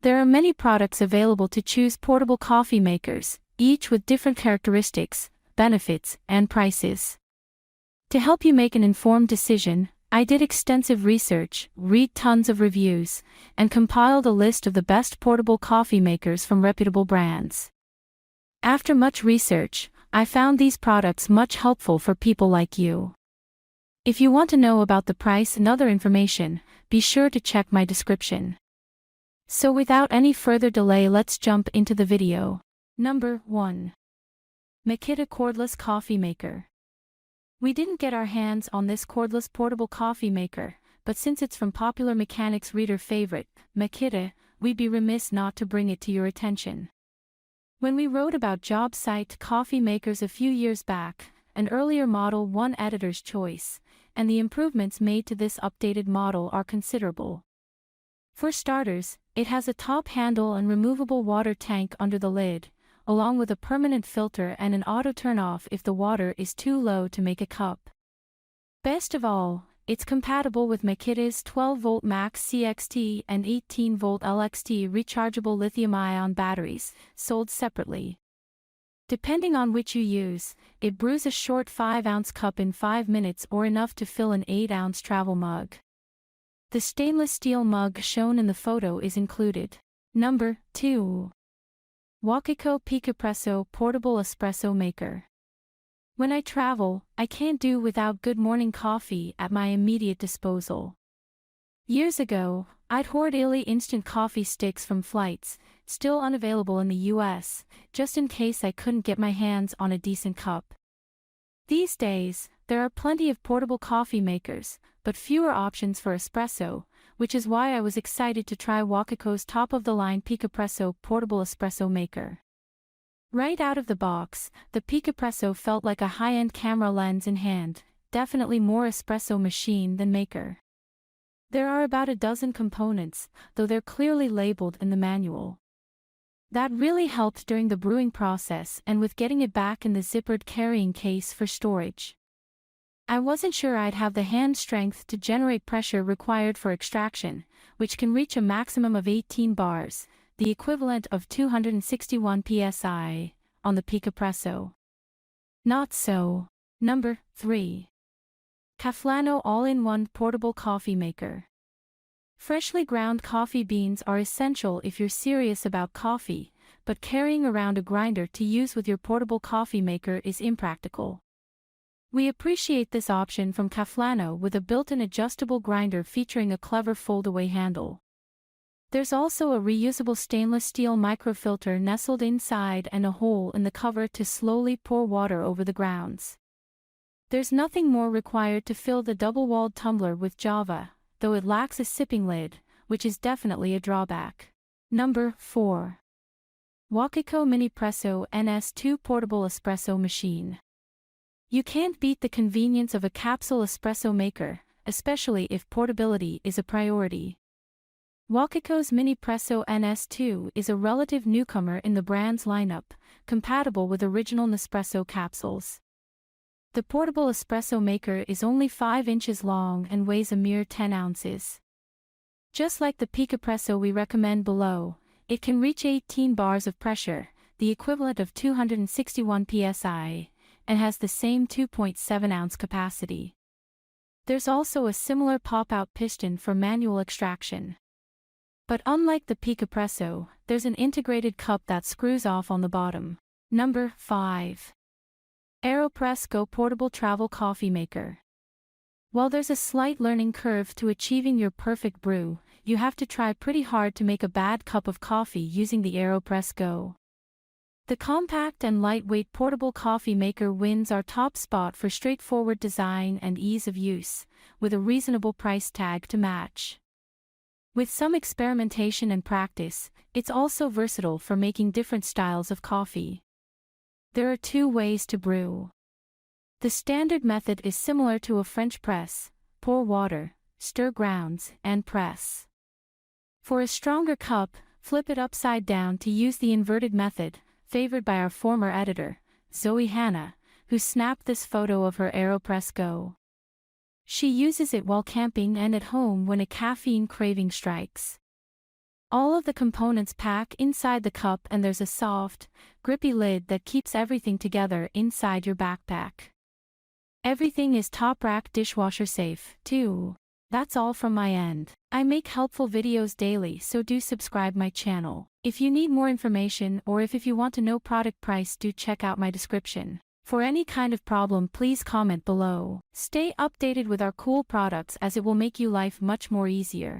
There are many products available to choose portable coffee makers, each with different characteristics, benefits, and prices. To help you make an informed decision, I did extensive research, read tons of reviews, and compiled a list of the best portable coffee makers from reputable brands. After much research, I found these products much helpful for people like you. If you want to know about the price and other information, be sure to check my description. So without any further delay, let's jump into the video. Number 1. Makita Cordless Coffee Maker. We didn't get our hands on this cordless portable coffee maker, but since it's from Popular Mechanic's reader favorite, Makita, we'd be remiss not to bring it to your attention. When we wrote about job site coffee makers a few years back, an earlier model won editor's choice, and the improvements made to this updated model are considerable. For starters, it has a top handle and removable water tank under the lid, along with a permanent filter and an auto turn-off if the water is too low to make a cup. Best of all, it's compatible with Makita's 12-volt Max CXT and 18-volt LXT rechargeable lithium-ion batteries, sold separately. Depending on which you use, it brews a short 5-ounce cup in 5 minutes or enough to fill an 8-ounce travel mug. The stainless steel mug shown in the photo is included. Number 2. Wakiko Espresso Portable Espresso Maker. When I travel, I can't do without good morning coffee at my immediate disposal. Years ago, I'd hoard Illy instant coffee sticks from flights, still unavailable in the US, just in case I couldn't get my hands on a decent cup. These days, there are plenty of portable coffee makers, but fewer options for espresso, which is why I was excited to try Wakiko's top-of-the-line Espresso portable espresso maker. Right out of the box, the Espresso felt like a high-end camera lens in hand, definitely more espresso machine than maker. There are about a dozen components, though they're clearly labeled in the manual. That really helped during the brewing process and with getting it back in the zippered carrying case for storage. I wasn't sure I'd have the hand strength to generate pressure required for extraction, which can reach a maximum of 18 bars, the equivalent of 261 psi, on the Espresso. Not so. Number 3. Caflano All-in-One Portable Coffee Maker. Freshly ground coffee beans are essential if you're serious about coffee, but carrying around a grinder to use with your portable coffee maker is impractical. We appreciate this option from Caflano with a built-in adjustable grinder featuring a clever fold-away handle. There's also a reusable stainless steel microfilter nestled inside and a hole in the cover to slowly pour water over the grounds. There's nothing more required to fill the double-walled tumbler with Java, though it lacks a sipping lid, which is definitely a drawback. Number 4. Wakiko Minipresso NS2 Portable Espresso Machine. You can't beat the convenience of a capsule espresso maker, especially if portability is a priority. Wakiko's Minipresso NS2 is a relative newcomer in the brand's lineup, compatible with original Nespresso capsules. The portable espresso maker is only 5 inches long and weighs a mere 10 ounces. Just like the Espresso we recommend below, it can reach 18 bars of pressure, the equivalent of 261 psi, and has the same 2.7-ounce capacity. There's also a similar pop-out piston for manual extraction. But unlike the Espresso, there's an integrated cup that screws off on the bottom. Number 5. AeroPress Go Portable Travel Coffee Maker. While there's a slight learning curve to achieving your perfect brew, you have to try pretty hard to make a bad cup of coffee using the AeroPress Go. The compact and lightweight portable coffee maker wins our top spot for straightforward design and ease of use, with a reasonable price tag to match. With some experimentation and practice, it's also versatile for making different styles of coffee. There are 2 ways to brew. The standard method is similar to a French press: pour water, stir grounds, and press. For a stronger cup, flip it upside down to use the inverted method, favored by our former editor, Zoe Hanna, who snapped this photo of her AeroPress Go. She uses it while camping and at home when a caffeine craving strikes. All of the components pack inside the cup and there's a soft, grippy lid that keeps everything together inside your backpack. Everything is top rack dishwasher safe, too. That's all from my end. I make helpful videos daily, so do subscribe my channel. If you need more information or if you want to know product price, do check out my description. For any kind of problem, please comment below. Stay updated with our cool products as it will make your life much more easier.